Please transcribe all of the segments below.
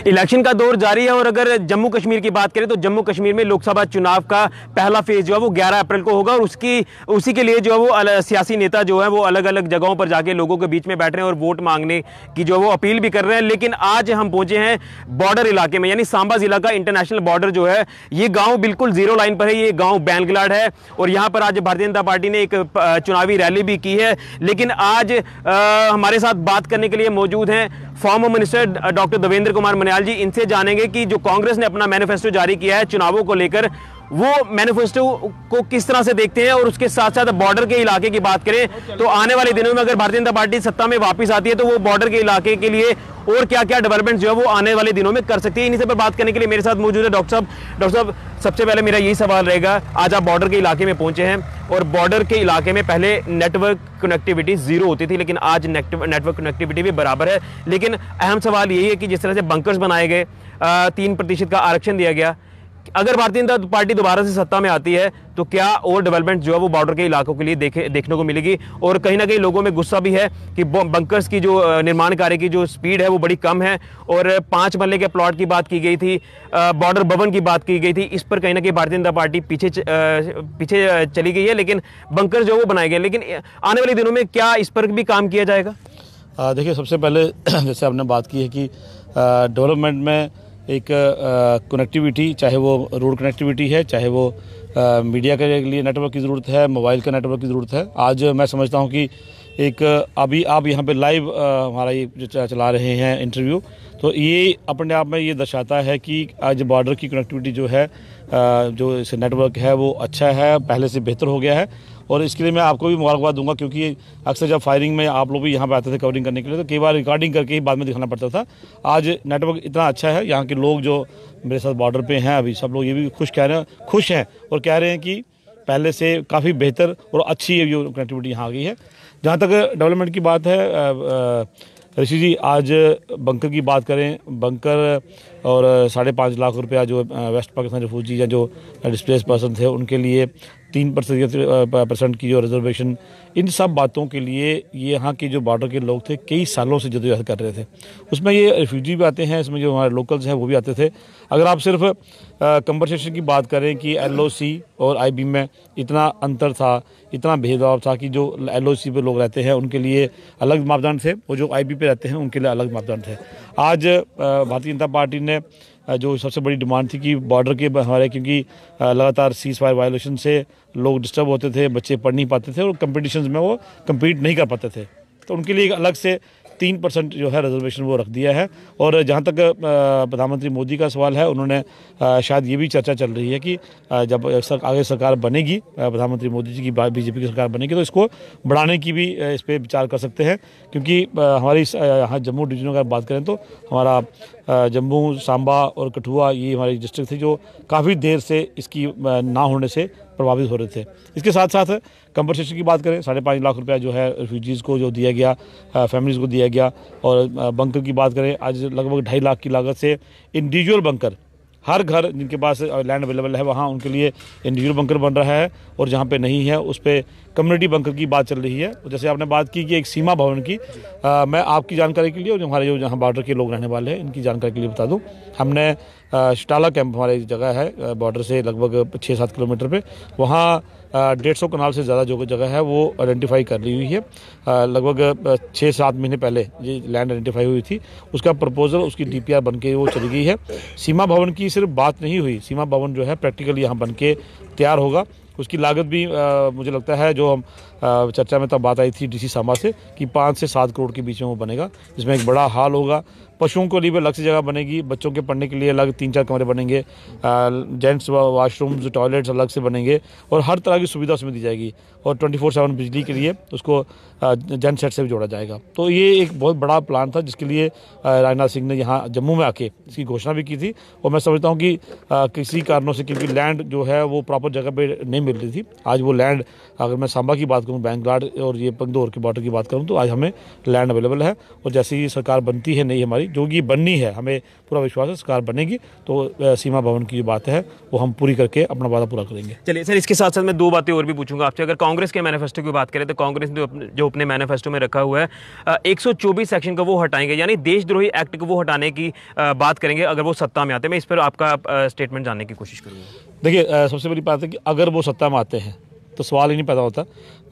Election का दौर जारी है और अगर जम्मू कश्मीर की बात करें तो जम्मू कश्मीर में लोकसभा चुनाव का पहला फेज जो है वो 11 अप्रैल को होगा और उसी के लिए जो है वो सियासी नेता जो है वो अलग अलग जगहों पर जाके लोगों के बीच में बैठ रहे हैं और वोट मांगने की जो वो अपील भी कर रहे हैं। लेकिन आज हम पहुंचे हैं बॉर्डर इलाके में, यानी सांबा जिला का इंटरनेशनल बॉर्डर जो है ये गांव बिल्कुल जीरो लाइन पर है। ये गांव बैंगलाड है और यहां पर आज भारतीय जनता पार्टी ने एक चुनावी रैली भी की है। लेकिन आज हमारे साथ बात करने के लिए मौजूद हैं former minister doctor Devendra Kumar Manyal ji. इनसे जानेंगे कि जो कांग्रेस ने अपना मैनिफेस्टो जारी किया है चुनावों को लेकर, वो मैनिफेस्टो को किस तरह से देखते हैं और उसके साथ साथ बॉर्डर के इलाके की बात करें तो आने वाले दिनों में अगर भारतीय जनता पार्टी सत्ता में वापस आती है तो वो बॉर्डर के इलाके के लिए और क्या क्या डेवलपमेंट जो है वो आने वाले दिनों में कर सकती है। इन्हीं से पर बात करने के लिए मेरे साथ मौजूद है डॉक्टर साहब। डॉक्टर साहब, सबसे पहले मेरा यही सवाल रहेगा, आज आप बॉर्डर के इलाके में पहुंचे हैं और बॉर्डर के इलाके में पहले नेटवर्क कनेक्टिविटी जीरो होती थी लेकिन आज नेटवर्क कनेक्टिविटी भी बराबर है। लेकिन अहम सवाल यही है कि जिस तरह से बंकर्स बनाए गए, 3% का आरक्षण दिया गया, अगर भारतीय जनता पार्टी दोबारा से सत्ता में आती है तो क्या और डेवलपमेंट जो है वो बॉर्डर के इलाकों के लिए देखने को मिलेगी? और कहीं ना कहीं लोगों में गुस्सा भी है कि बंकर्स की जो निर्माण कार्य की जो स्पीड है वो बड़ी कम है और 5 मरले के प्लॉट की बात की गई थी, बॉर्डर भवन की बात की गई थी, इस पर कहीं ना कहीं भारतीय जनता पार्टी पीछे चली गई है। लेकिन बंकर जो वो बनाए गए, लेकिन आने वाले दिनों में क्या इस पर भी काम किया जाएगा? देखिए, सबसे पहले जैसे आपने बात की है कि डेवलपमेंट में एक कनेक्टिविटी, चाहे वो रोड कनेक्टिविटी है, चाहे वो मीडिया के लिए नेटवर्क की ज़रूरत है, मोबाइल का नेटवर्क की ज़रूरत है। आज मैं समझता हूँ कि एक अभी आप यहाँ पे लाइव हमारा ये चला रहे हैं इंटरव्यू, तो ये अपने आप में ये दर्शाता है कि आज बॉर्डर की कनेक्टिविटी जो है, जो इसे नेटवर्क है वो अच्छा है, पहले से बेहतर हो गया है। और इसके लिए मैं आपको भी मुबारकबाद दूंगा क्योंकि अक्सर जब फायरिंग में आप लोग भी यहाँ पे आते थे कवरिंग करने के लिए तो कई बार रिकॉर्डिंग करके ही बाद में दिखाना पड़ता था। आज नेटवर्क इतना अच्छा है, यहाँ के लोग जो मेरे साथ बॉर्डर पे हैं अभी सब लोग ये भी खुश हैं और कह रहे हैं कि पहले से काफ़ी बेहतर और अच्छी जो कनेक्टिविटी यहाँ आ गई है। जहाँ तक डेवलपमेंट की बात है, ऋषि जी, आज बंकर की बात करें, बंकर और 5.5 लाख रुपया जो वेस्ट पाकिस्तान रिफ्यूजी या जो डिस्प्लेस पर्सन थे उनके लिए 3% की जो रिजर्वेशन, इन सब बातों के लिए ये यहाँ के जो बॉर्डर के लोग थे कई सालों से जद्दोजहद कर रहे थे। उसमें ये रिफ्यूजी भी आते हैं, इसमें जो हमारे लोकल्स हैं वो भी आते थे। अगर आप सिर्फ कंपनसेशन की बात करें कि LOC और IB में इतना अंतर था, इतना भेदभाव था कि जो LOC पे लोग रहते हैं उनके लिए अलग मापदंड थे और जो IB पे रहते हैं उनके लिए अलग मापदंड थे। आज भारतीय जनता पार्टी ने जो सबसे बड़ी डिमांड थी कि बॉर्डर के हमारे, क्योंकि लगातार सीज़फायर वायलेशन से लोग डिस्टर्ब होते थे, बच्चे पढ़ नहीं पाते थे और कंपटीशंस में वो कम्पीट नहीं कर पाते थे, तो उनके लिए एक अलग से 3% जो है रिजर्वेशन वो रख दिया है। और जहाँ तक प्रधानमंत्री मोदी का सवाल है, उन्होंने शायद ये भी चर्चा चल रही है कि जब आगे सरकार बनेगी, प्रधानमंत्री मोदी जी की BJP की सरकार बनेगी तो इसको बढ़ाने की भी इस पर विचार कर सकते हैं। क्योंकि हमारी यहाँ जम्मू डिवीजन का बात करें तो हमारा जम्मू, सांबा और कठुआ ये हमारी डिस्ट्रिक्ट थी जो काफ़ी देर से इसकी ना होने से प्रभावित हो रहे थे। इसके साथ साथ कंपनसेशन की बात करें, 5.5 लाख रुपया जो है रिफ्यूजीज़ को जो दिया गया, फैमिलीज़ को दिया गया। और बंकर की बात करें, आज लगभग 2.5 लाख की लागत से इंडिविजुअल बंकर, हर घर जिनके पास लैंड अवेलेबल है वहाँ उनके लिए इंडिविजुअल बंकर बन रहा है और जहाँ पे नहीं है उस पर कम्युनिटी बंकर की बात चल रही है। जैसे आपने बात की कि एक सीमा भवन की, मैं आपकी जानकारी के लिए और हमारे जो जहाँ बॉर्डर के लोग रहने वाले हैं इनकी जानकारी के लिए बता दूँ, हमने शटाला कैंप हमारी जगह है बॉर्डर से लगभग 6-7 किलोमीटर पे, वहाँ 150 कनाल से ज़्यादा जो जगह है वो आइडेंटिफाई कर ली हुई है। लगभग 6-7 महीने पहले ये लैंड आइडेंटिफाई हुई थी, उसका प्रपोजल, उसकी DPR बन के वो चली गई है। सीमा भवन की सिर्फ बात नहीं हुई, सीमा भवन जो है प्रैक्टिकली यहाँ बन के तैयार होगा। उसकी लागत भी मुझे लगता है, जो हम चर्चा में तब बात आई थी DC सांबा से, कि 5 से 7 करोड़ के बीच में वो बनेगा, जिसमें एक बड़ा हॉल होगा, पशुओं को लिए अलग से जगह बनेगी, बच्चों के पढ़ने के लिए अलग 3-4 कमरे बनेंगे, जेंट्स वाशरूम्स, टॉयलेट्स अलग से बनेंगे और हर तरह की सुविधा उसमें दी जाएगी। और 24/7 बिजली के लिए उसको जन सेट से भी जोड़ा जाएगा। तो ये एक बहुत बड़ा प्लान था जिसके लिए राजनाथ सिंह ने यहाँ जम्मू में आके इसकी घोषणा भी की थी। और मैं समझता हूँ कि किसी कारणों से, क्योंकि लैंड जो है वो प्रॉपर जगह पे नहीं मिल रही थी, आज वो लैंड, अगर मैं सांबा की बात करूँ, बैंगलाड और ये पंगदौर के बॉर्डर की बात करूँ, तो आज हमें लैंड अवेलेबल है। और जैसे ही सरकार बनती है नई हमारी, जो ये बननी है, हमें पूरा विश्वास है सरकार बनेगी तो सीमा भवन की जो बात है वो हम पूरी करके अपना वादा पूरा करेंगे। चलिए सर, इसके साथ साथ मैं दो बातें और भी पूछूंगा आपसे। अगर कांग्रेस के मैनिफेस्टो की बात करें तो कांग्रेस ने जो अपने मैनिफेस्टो में रखा हुआ है 124 सेक्शन का वो हटाएंगे, यानी देशद्रोही एक्ट को वो हटाने की बात करेंगे अगर वो सत्ता में आते हैं। मैं इस पर आपका स्टेटमेंट जानने की कोशिश करूँगा। देखिए, सबसे बड़ी बात है कि अगर वो सत्ता में आते हैं तो सवाल ही नहीं पैदा होता।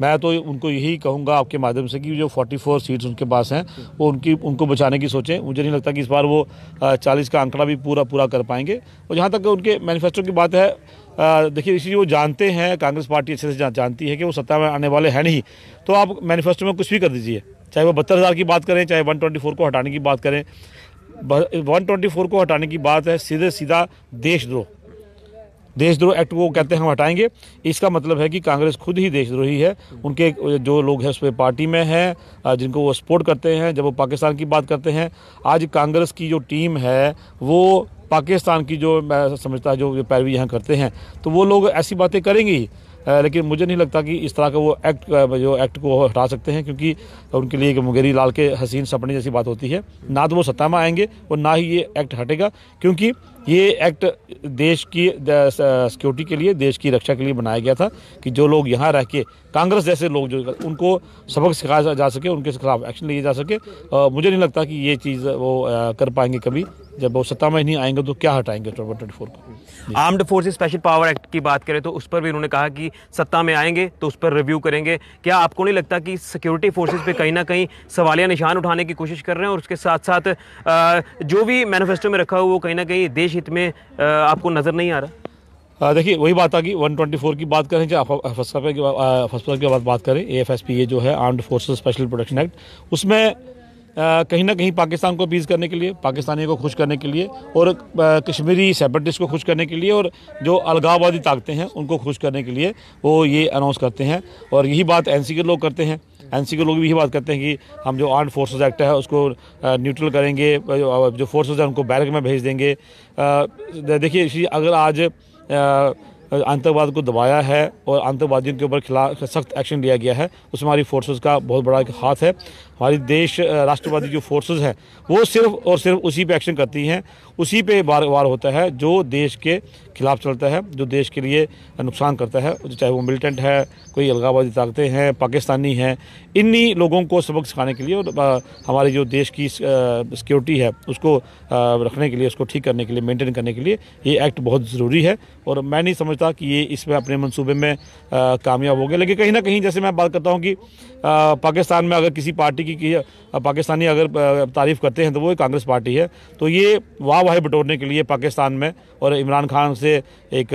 मैं तो उनको यही कहूँगा आपके माध्यम से कि जो 44 सीट्स उनके पास हैं वो उनको बचाने की सोचें। मुझे नहीं लगता कि इस बार वो 40 का आंकड़ा भी पूरा कर पाएंगे। और जहाँ तक उनके मैनिफेस्टो की बात है, देखिए इसलिए वो जानते हैं, कांग्रेस पार्टी अच्छे से जानती है कि वो सत्ता में आने वाले हैं नहीं, तो आप मैनिफेस्टो में कुछ भी कर दीजिए, चाहे वो 72,000 की बात करें, चाहे 124 को हटाने की बात करें। 124 को हटाने की बात है सीधा देशद्रोह एक्ट को कहते हैं हम हटाएंगे। इसका मतलब है कि कांग्रेस खुद ही देशद्रोही है। उनके जो लोग हैं उसमें पार्टी में हैं जिनको वो सपोर्ट करते हैं, जब वो पाकिस्तान की बात करते हैं। आज कांग्रेस की जो टीम है वो पाकिस्तान की जो मैं समझता है जो पैरवी यहाँ करते हैं, तो वो लोग ऐसी बातें करेंगे ही। लेकिन मुझे नहीं लगता कि इस तरह का वो एक्ट को हटा सकते हैं, क्योंकि उनके लिए मुंगेरी लाल के हसीन सपने जैसी बात होती है। ना तो वो सत्ता में आएंगे और ना ही ये एक्ट हटेगा, क्योंकि ये एक्ट देश की सिक्योरिटी के लिए, देश की रक्षा के लिए बनाया गया था कि जो लोग यहाँ रह के कांग्रेस जैसे लोग जो उनको सबक सिखाया जा सके, उनके खिलाफ एक्शन लिए जा सके। मुझे नहीं लगता कि ये चीज़ वो कर पाएंगे कभी। जब वो सत्ता में नहीं आएंगे तो क्या हटाएंगे 124 को। Armed forces special power act की बात करें तो उस पर भी उन्होंने कहा कि सत्ता में आएंगे तो उस पर रिव्यू करेंगे। क्या आपको नहीं लगता कि सिक्योरिटी फोर्सेस पे कहीं ना कहीं सवालिया निशान उठाने की कोशिश कर रहे हैं, और उसके साथ साथ जो भी मैनिफेस्टो में रखा हुआ वो कहीं ना कहीं देश हित में आपको नजर नहीं आ रहा? देखिए वही बात आ गई, 124 की बात करें, चाहे फसला की बात करें, AFSPA जो है armed forces special protection act, उसमें कहीं ना कहीं पाकिस्तान को अपीज करने के लिए, पाकिस्तानियों को खुश करने के लिए, और कश्मीरी सेपरेटिस्ट को खुश करने के लिए, और जो अलगाववादी ताकतें हैं उनको खुश करने के लिए वो ये अनाउंस करते हैं। और यही बात NC के लोग करते हैं। NC के लोग भी यही बात करते हैं कि हम जो आर्म्ड फोर्सेस एक्ट है उसको न्यूट्रल करेंगे, जो फोर्सेस हैं उनको बैरक में भेज देंगे। देखिए, अगर आज आतंकवाद को दबाया है और आतंकवादियों के ऊपर खिलाफ सख्त एक्शन लिया गया है, उसमें हमारी फोर्सेस का बहुत बड़ा एक हाथ है। हमारी देश राष्ट्रवादी जो फोर्सेस हैं वो सिर्फ और सिर्फ उसी पे एक्शन करती हैं, उसी पे वार होता है जो देश के खिलाफ चलता है, जो देश के लिए नुकसान करता है, चाहे वो मिलिटेंट है, कोई अलगाववादी ताकतें हैं, पाकिस्तानी हैं। इन्हीं लोगों को सबक सिखाने के लिए और हमारी जो देश की सिक्योरिटी है उसको रखने के लिए, उसको ठीक करने के लिए, मेंटेन करने के लिए ये एक्ट बहुत ज़रूरी है। और मैं नहीं समझता कि ये इसमें अपने मंसूबे में कामयाब हो गए। लेकिन कहीं ना कहीं जैसे मैं बात करता हूँ कि पाकिस्तान में अगर किसी पार्टी की पाकिस्तानी अगर तारीफ़ करते हैं तो वो कांग्रेस पार्टी है, तो ये वाह बटोरने के लिए पाकिस्तान में और इमरान खान से एक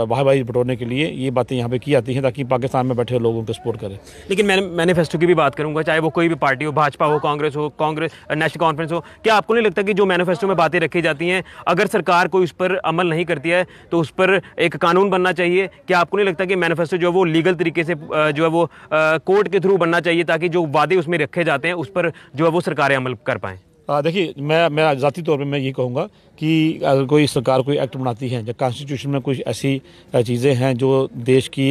वाह बटोरने के लिए ये बातें यहाँ पे की जाती हैं ताकि पाकिस्तान में बैठे लोगों को सपोर्ट करें। लेकिन मैनिफेस्टो की भी बात करूंगा, चाहे वो कोई भी पार्टी हो, भाजपा हो, कांग्रेस नेशनल कॉन्फ्रेंस हो, क्या आपको नहीं लगता कि जो मैनिफेस्टो में बातें रखी जाती हैं अगर सरकार कोई उस पर अमल नहीं करती है तो उस पर एक कानून बनना चाहिए? क्या आपको नहीं लगता कि मैनिफेस्टो जो है वो लीगल तरीके से जो है वो कोर्ट के थ्रू बनना चाहिए ताकि जो वादे उसमें रखे जाते हैं उस पर जो है वो सरकारें अमल कर पाएं? देखिए, मैं ज़ाती तौर पे मैं ये कहूँगा कि अगर कोई सरकार कोई एक्ट बनाती है, जब कॉन्स्टिट्यूशन में कुछ ऐसी चीज़ें हैं जो देश की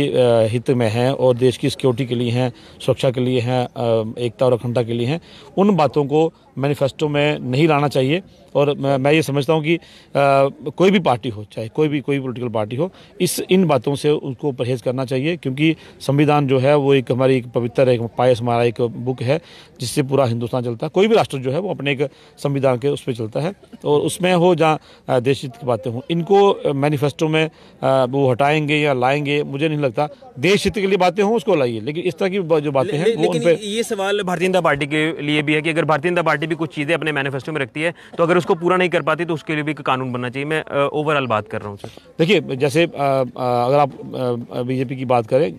हित में हैं और देश की सिक्योरिटी के लिए हैं, सुरक्षा के लिए हैं, एकता और अखंडता के लिए हैं, उन बातों को मैनिफेस्टो में नहीं लाना चाहिए। और मैं ये समझता हूँ कि कोई भी पार्टी हो, चाहे कोई पॉलिटिकल पार्टी हो, इन बातों से उसको परहेज़ करना चाहिए, क्योंकि संविधान जो है वो एक हमारी एक पवित्र, एक पायस हमारा एक बुक है जिससे पूरा हिंदुस्तान चलता है। कोई भी राष्ट्र जो है वो अपने एक संविधान के उस पर चलता है, और उसमें हो जहाँ देश हित की बातें हों, इनको मैनिफेस्टो में वो हटाएंगे या लाएंगे, मुझे नहीं लगता। देश हित के लिए बातें हों उसको लाइए, लेकिन इस तरह की जो बातें हैं वो उन पर। ये सवाल भारतीय जनता पार्टी के लिए भी है कि अगर भारतीय जनता पार्टी भी कुछ चीज़ें अपने मैनिफेस्टो में रखती है तो अगर उसको पूरा नहीं कर पाती तो उसके लिए भी कानून बनना चाहिए। मैं ओवरऑल बात कर रहा हूँ सर। देखिए, जैसे अगर आप बीजेपी की बात करें,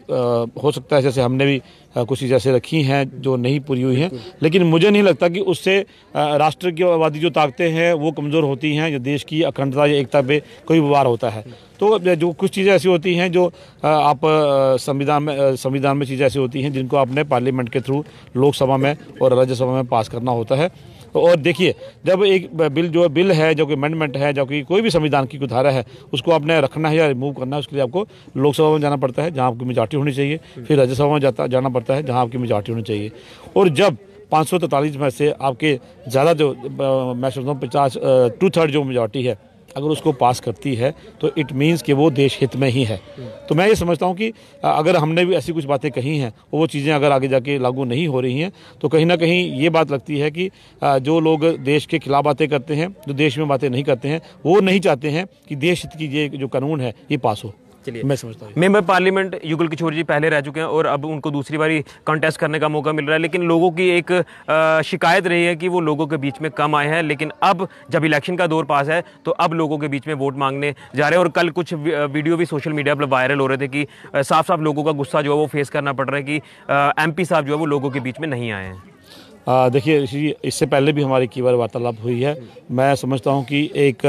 हो सकता है जैसे हमने भी कुछ चीज़ें ऐसे रखी हैं जो नहीं पूरी हुई हैं, लेकिन मुझे नहीं लगता कि उससे राष्ट्रवादी जो ताकतें हैं वो कमज़ोर होती हैं, या देश की अखंडता या एकता पे कोई वार होता है। तो जो कुछ चीज़ें ऐसी होती हैं जो आप संविधान में चीज़ें ऐसी होती हैं जिनको आपने पार्लियामेंट के थ्रू लोकसभा में और राज्यसभा में पास करना होता है। और देखिए, जब एक बिल है, जो कि अमेंडमेंट है, जो कि कोई भी संविधान की धारा है, उसको आपने रखना है या रिमूव करना है, उसके लिए आपको लोकसभा में जाना पड़ता है जहां आपकी मेजॉरिटी होनी चाहिए, फिर राज्यसभा में जाना पड़ता है जहां आपकी मेजॉरिटी होनी चाहिए। और जब 543 में से आपके ज़्यादा जो मैं समझता हूँ 50 2/3 जो मेजॉरिटी है अगर उसको पास करती है तो इट मीन्स कि वो देश हित में ही है। तो मैं ये समझता हूँ कि अगर हमने भी ऐसी कुछ बातें कही हैं वो चीज़ें अगर आगे जाके लागू नहीं हो रही हैं तो कहीं ना कहीं ये बात लगती है कि जो लोग देश के खिलाफ बातें करते हैं, जो देश में बातें नहीं करते हैं, वो नहीं चाहते हैं कि देश हित की ये जो कानून है ये पास हो। चलिए, मैं समझता हूँ मेंबर पार्लियामेंट युगल किशोर जी पहले रह चुके हैं और अब उनको दूसरी बारी कंटेस्ट करने का मौका मिल रहा है, लेकिन लोगों की एक शिकायत रही है कि वो लोगों के बीच में कम आए हैं। लेकिन अब जब इलेक्शन का दौर पास है तो अब लोगों के बीच में वोट मांगने जा रहे हैं। और कल कुछ वीडियो भी सोशल मीडिया पर वायरल हो रहे थे कि साफ साफ लोगों का गुस्सा जो है वो फेस करना पड़ रहा है कि MP साहब जो है वो लोगों के बीच में नहीं आए हैं। देखिए, इससे पहले भी हमारी कई बार वार्तालाप हुई है। मैं समझता हूं कि एक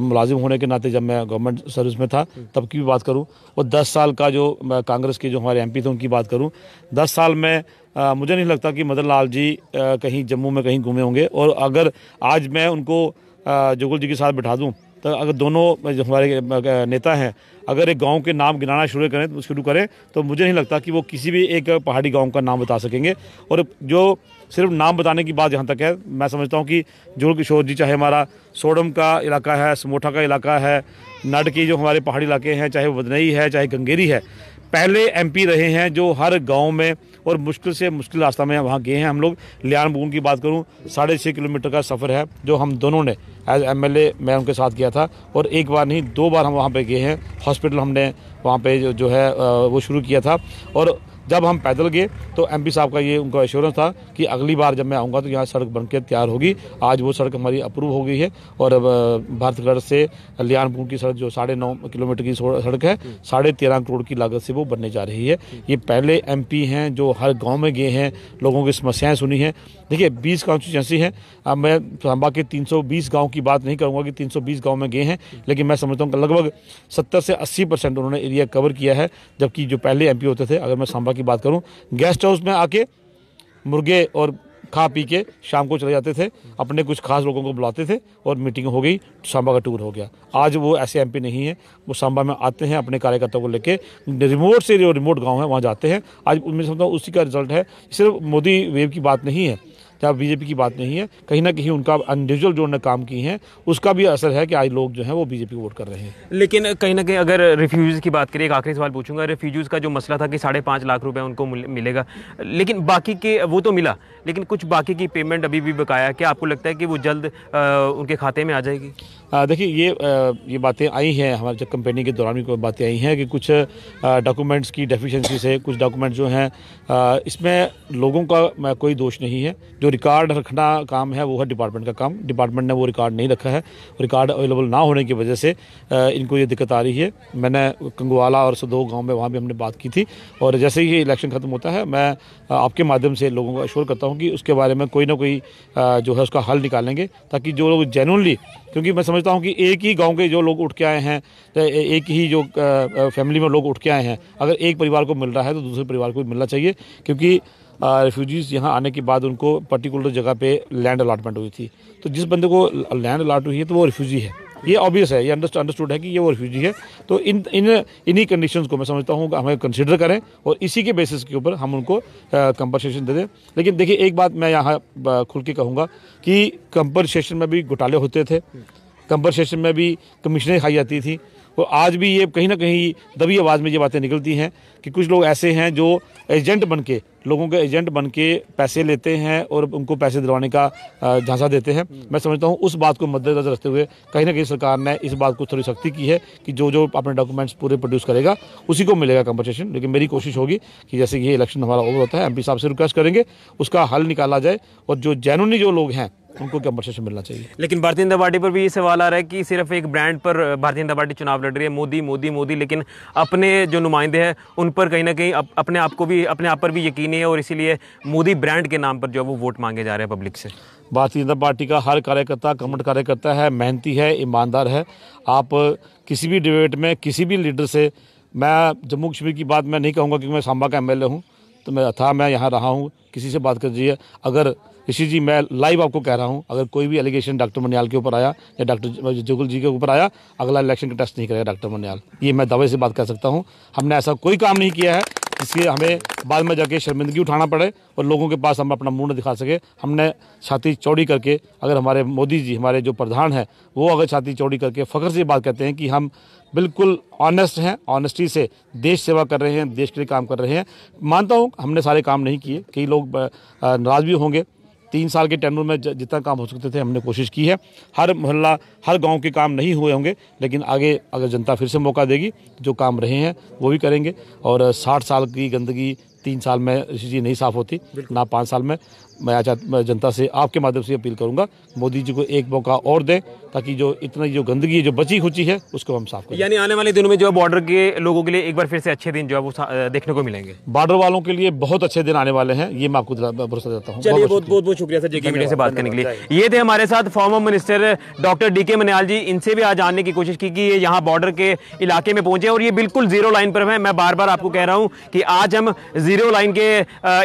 मुलाजिम होने के नाते जब मैं गवर्नमेंट सर्विस में था तब की भी बात करूं और 10 साल का जो कांग्रेस के जो हमारे MP थे उनकी बात करूं, 10 साल में मुझे नहीं लगता कि मदन लाल जी कहीं जम्मू में कहीं घूमे होंगे। और अगर आज मैं उनको जुगल जी के साथ बिठा दूँ तो अगर दोनों जो हमारे नेता हैं अगर एक गांव के नाम गिनाना शुरू करें तो मुझे नहीं लगता कि वो किसी भी एक पहाड़ी गांव का नाम बता सकेंगे। और जो सिर्फ नाम बताने की बात जहां तक है, मैं समझता हूं कि जुगल किशोर जी चाहे हमारा सोडम का इलाका है, समोठा का इलाका है, नड की जो हमारे पहाड़ी इलाके हैं, चाहे वदनई है, चाहे गंगेरी है, पहले MP रहे हैं जो हर गांव में और मुश्किल से मुश्किल रास्ता में वहाँ गए हैं। हम लोग लियान बुगुन की बात करूँ 6.5 किलोमीटर का सफ़र है जो हम दोनों ने एज MLA मैं उनके साथ किया था और एक बार नहीं 2 बार हम वहाँ पे गए हैं। हॉस्पिटल हमने वहाँ पे जो है वो शुरू किया था और जब हम पैदल गए तो MP साहब का ये उनका एश्योरेंस था कि अगली बार जब मैं आऊँगा तो यहाँ सड़क बनकर तैयार होगी। आज वो सड़क हमारी अप्रूव हो गई है और भारतगढ़ से लियानपुर की सड़क जो 9.5 किलोमीटर की सड़क है 13.5 करोड़ की लागत से वो बनने जा रही है। ये पहले MP हैं जो हर गाँव में गए हैं, लोगों की समस्याएँ सुनी हैं। देखिए 20 कॉन्स्टिट्यूंसी हैं, अब मैं सांबा के 320 गाँव की बात नहीं करूँगा कि 320 गाँव में गए हैं, लेकिन मैं समझता हूँ कि लगभग 70 से 80% उन्होंने एरिया कवर किया है। जबकि जो पहले MP होते थे, अगर मैं सांबा की बात करूं, गेस्ट हाउस में आके मुर्गे और खा पी के शाम को चले जाते थे, अपने कुछ खास लोगों को बुलाते थे और मीटिंग हो गई, सांबा का टूर हो गया। आज वो ऐसे MP नहीं है, वो सांबा में आते हैं अपने कार्यकर्ताओं को लेके, रिमोट से जो रिमोट गांव है वहां जाते हैं। आज मैं समझता हूँ उसी का रिजल्ट है। सिर्फ मोदी वेव की बात नहीं है, या BJP की बात नहीं है, कहीं ना कहीं उनका इंडिविजुअल जो उन्होंने काम किए हैं उसका भी असर है कि आज लोग जो हैं वो BJP को वोट कर रहे हैं। लेकिन कहीं ना कहीं अगर रिफ्यूज की बात करें, एक आखिरी सवाल पूछूंगा, रिफ्यूज का जो मसला था कि 5.5 लाख रुपए उनको मिलेगा, लेकिन बाकी के वो तो मिला, लेकिन कुछ बाकी की पेमेंट अभी भी बकाया, क्या आपको लगता है कि वो जल्द उनके खाते में आ जाएगी? देखिए ये बातें आई हैं हमारे जब कंपेनी के दौरान भी बातें आई हैं कि कुछ डॉक्यूमेंट्स की डेफिशिएंसी से कुछ डॉक्यूमेंट जो हैं इसमें लोगों का कोई दोष नहीं है। जो रिकॉर्ड रखना काम है वो है डिपार्टमेंट का काम, डिपार्टमेंट ने वो रिकॉर्ड नहीं रखा है। रिकॉर्ड अवेलेबल ना होने की वजह से इनको ये दिक्कत आ रही है। मैंने कंगवाला और सदोह गाँव में वहाँ भी हमने बात की थी और जैसे ही इलेक्शन खत्म होता है मैं आपके माध्यम से लोगों को अश्योर करता हूँ कि उसके बारे में कोई ना कोई जो है उसका हल निकालेंगे, ताकि जो लोग जेन्युइनली, क्योंकि मैं समझता हूँ कि एक ही गांव के जो लोग उठ के आए हैं, एक ही जो फैमिली में लोग उठ के आए हैं, अगर एक परिवार को मिल रहा है तो दूसरे परिवार को भी मिलना चाहिए। क्योंकि रेफ्यूजीज़ यहाँ आने के बाद उनको पर्टिकुलर जगह पे लैंड अलॉटमेंट हुई थी, तो जिस बंदे को लैंड अलॉट हुई है तो वो रेफ्यूजी है, ये ऑब्वियस है, ये अंडरस्टूड है कि ये वो रेफ्यूजी है। तो इन्हीं कंडीशंस को मैं समझता हूँ हमें कंसिडर करें और इसी के बेसिस के ऊपर हम उनको कंपनसेशन दे दें। लेकिन देखिए एक बात मैं यहाँ खुल के कहूँगा कि कंपनसेशन में भी घोटाले होते थे, कंपनसेशन में भी कमीशनें खाई जाती थी। तो आज भी ये कहीं ना कहीं दबी आवाज़ में ये बातें निकलती हैं कि कुछ लोग ऐसे हैं जो एजेंट बन के, लोगों के एजेंट बन के पैसे लेते हैं और उनको पैसे दिलवाने का झांसा देते हैं। मैं समझता हूँ उस बात को मद्देनजर रखते हुए कहीं ना कहीं सरकार ने इस बात को थोड़ी सख्ती की है कि जो अपने डॉक्यूमेंट्स पूरे प्रोड्यूस करेगा उसी को मिलेगा कंपनसेशन। लेकिन मेरी कोशिश होगी कि जैसे ये इलेक्शन हमारा ओवर होता है, MP साहब से रिक्वेस्ट करेंगे उसका हल निकाला जाए और जो जेन्युइनली जो लोग हैं उनको कंपनसेशन मिलना चाहिए। लेकिन भारतीय जनता पार्टी पर भी ये सवाल आ रहा है कि सिर्फ एक ब्रांड पर भारतीय जनता पार्टी चुनाव लड़ रही है, मोदी मोदी मोदी, लेकिन अपने जो नुमाइंदे हैं उन पर कहीं ना कहीं अपने आप पर भी यकीन है और इसीलिए मोदी ब्रांड के नाम पर जो है वो वोट मांगे जा रहे हैं पब्लिक से। भारतीय जनता पार्टी का हर कार्यकर्ता कमट कार्यकर्ता है, मेहनती है, ईमानदार है। आप किसी भी डिबेट में किसी भी लीडर से, मैं जम्मू कश्मीर की बात मैं नहीं कहूँगा क्योंकि मैं सांबा का MLA हूँ, तो मैं यहाँ रहा हूँ, किसी से बात कर दीजिए। अगर ऋषि जी मैं लाइव आपको कह रहा हूं, अगर कोई भी एलिगेशन डॉक्टर मनियाल के ऊपर आया या डॉक्टर जुगल जी के ऊपर आया, अगला इलेक्शन का टेस्ट नहीं करेगा डॉक्टर मनियाल, ये मैं दावे से बात कर सकता हूं। हमने ऐसा कोई काम नहीं किया है जिससे हमें बाद में जाके शर्मिंदगी उठाना पड़े और लोगों के पास हम अपना मुंह न दिखा सके। हमने छाती चौड़ी करके, अगर हमारे मोदी जी, हमारे जो प्रधान हैं, वो अगर छाती चौड़ी करके फ़ख्र से बात कहते हैं कि हम बिल्कुल ऑनेस्ट हैं, ऑनेस्टी से देश सेवा कर रहे हैं, देश के लिए काम कर रहे हैं। मानता हूँ हमने सारे काम नहीं किए, कई लोग नाराज़ भी होंगे। 3 साल के टेन्यूर में जितना काम हो सकते थे हमने कोशिश की है। हर मोहल्ला, हर गांव के काम नहीं हुए होंगे, लेकिन आगे अगर जनता फिर से मौका देगी, जो काम रहे हैं वो भी करेंगे। और 60 साल की गंदगी 3 साल में चीज़ नहीं साफ़ होती, ना 5 साल में। मैं जनता से आपके माध्यम से अपील करूंगा, मोदी जी को एक मौका और दें, ताकि जो इतना जो गंदगी जो बची खुची है उसको हम साफ करें। यानी आने वाले दिनों में जो बॉर्डर के लोगों के लिए एक बार फिर से अच्छे दिन जो है वो देखने को मिलेंगे। बॉर्डर वालों के लिए बहुत अच्छे दिन आने वाले हैं, ये मैं आपको भरोसा देता हूँ। चलिए, बहुत शुक्रिया सर जेके मीडिया से बात करने के लिए। ये थे हमारे साथ former minister doctor DK Manyal ji. इनसे भी आज जानने की कोशिश की कि ये यहाँ बॉर्डर के इलाके में पहुंचे और ये बिल्कुल जीरो लाइन पर है। मैं बार बार आपको कह रहा हूँ कि आज हम जीरो लाइन के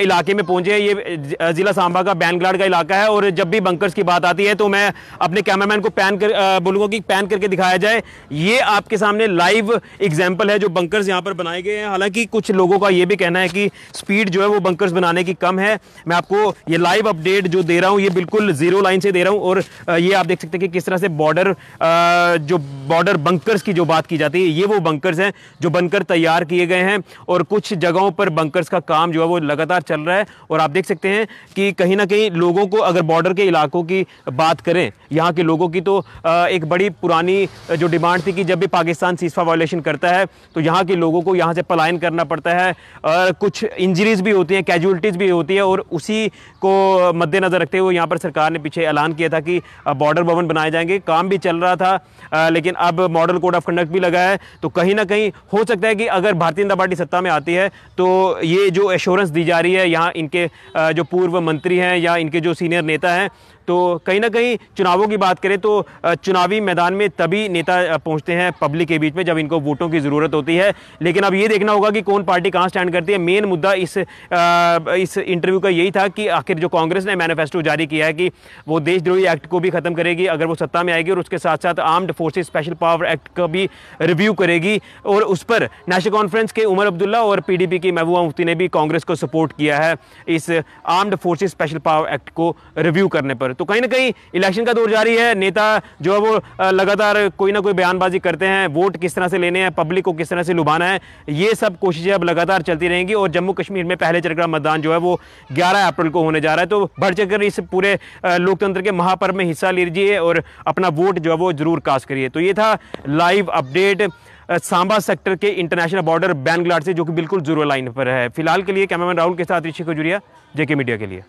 इलाके में पहुंचे। ये जिला सांबा का बैनगलाड़ का इलाका है और जब भी बंकर्स की बात आती है तो मैं अपने कैमरामैन को बोलूंगा कि पैन करके दिखाया जाए। ये आपके सामने लाइव एग्जांपल है जो बंकर्स यहां पर बनाए गए हैं। हालांकि कुछ लोगों का ये भी कहना है कि स्पीड जो है वो बंकर्स बनाने की कम है। मैं आपको ये लाइव अपडेट जो दे रहा हूं ये बिल्कुल जीरो लाइन से दे रहा हूं और ये आप देख सकते हैं कि किस तरह से बॉर्डर बंकर्स की जो बात की जाती है, ये वो बंकर्स हैं जो बनकर तैयार किए गए हैं और कुछ जगहों पर बंकर्स का काम जो है वो लगातार चल रहा है। और आप देख सकते हैं कि कहीं ना कहीं लोगों को, अगर बॉर्डर के इलाकों की बात करें यहाँ के लोगों की, तो एक बड़ी पुरानी जो डिमांड थी कि जब भी पाकिस्तान सीज़फायर वायलेशन करता है तो यहाँ के लोगों को यहाँ से पलायन करना पड़ता है और कुछ इंजरीज भी होती हैं, कैजुअलिटीज़ भी होती है। और उसी को मद्देनज़र रखते हुए यहाँ पर सरकार ने पीछे ऐलान किया था कि बॉर्डर भवन बनाए जाएंगे। काम भी चल रहा था, लेकिन अब मॉडल कोड ऑफ कंडक्ट भी लगा है। तो कहीं ना कहीं हो सकता है कि अगर भारतीय जनता पार्टी सत्ता में आती है तो ये जो एश्योरेंस दी जा रही है यहाँ इनके जो पूर्व मंत्री हैं या इनके जो सीनियर नेता हैं, तो कहीं ना कहीं चुनावों की बात करें तो चुनावी मैदान में तभी नेता पहुंचते हैं पब्लिक के बीच में जब इनको वोटों की ज़रूरत होती है। लेकिन अब ये देखना होगा कि कौन पार्टी कहां स्टैंड करती है। मेन मुद्दा इस इंटरव्यू का यही था कि आखिर जो कांग्रेस ने मैनिफेस्टो जारी किया है कि वो देशद्रोही एक्ट को भी ख़त्म करेगी अगर वो सत्ता में आएगी और उसके साथ साथ armed forces special power act का भी रिव्यू करेगी। और उस पर नेशनल कॉन्फ्रेंस के उमर अब्दुल्ला और PDP की महबूबा मुफ्ती ने भी कांग्रेस को सपोर्ट किया है इस armed forces special power act को रिव्यू करने पर। तो कहीं ना कहीं इलेक्शन का दौर जारी है, नेता जो है वो लगातार कोई ना कोई बयानबाजी करते हैं, वोट किस तरह से लेने हैं, पब्लिक को किस तरह से लुभाना है, ये सब कोशिशें अब लगातार चलती रहेंगी। और जम्मू कश्मीर में पहले चरण का मतदान जो है वो 11 अप्रैल को होने जा रहा है। तो बढ़ चढ़कर इस पूरे लोकतंत्र के महापर्व में हिस्सा लीजिए और अपना वोट जो है वो जरूर कास्ट करिए। तो ये था लाइव अपडेट सांबा सेक्टर के इंटरनेशनल बॉर्डर बैनगलाड़ से, जो कि बिल्कुल जीरो लाइन पर है। फिलहाल के लिए कैमरामैन राहुल के साथ ऋषि खजूरिया, जेके मीडिया के लिए।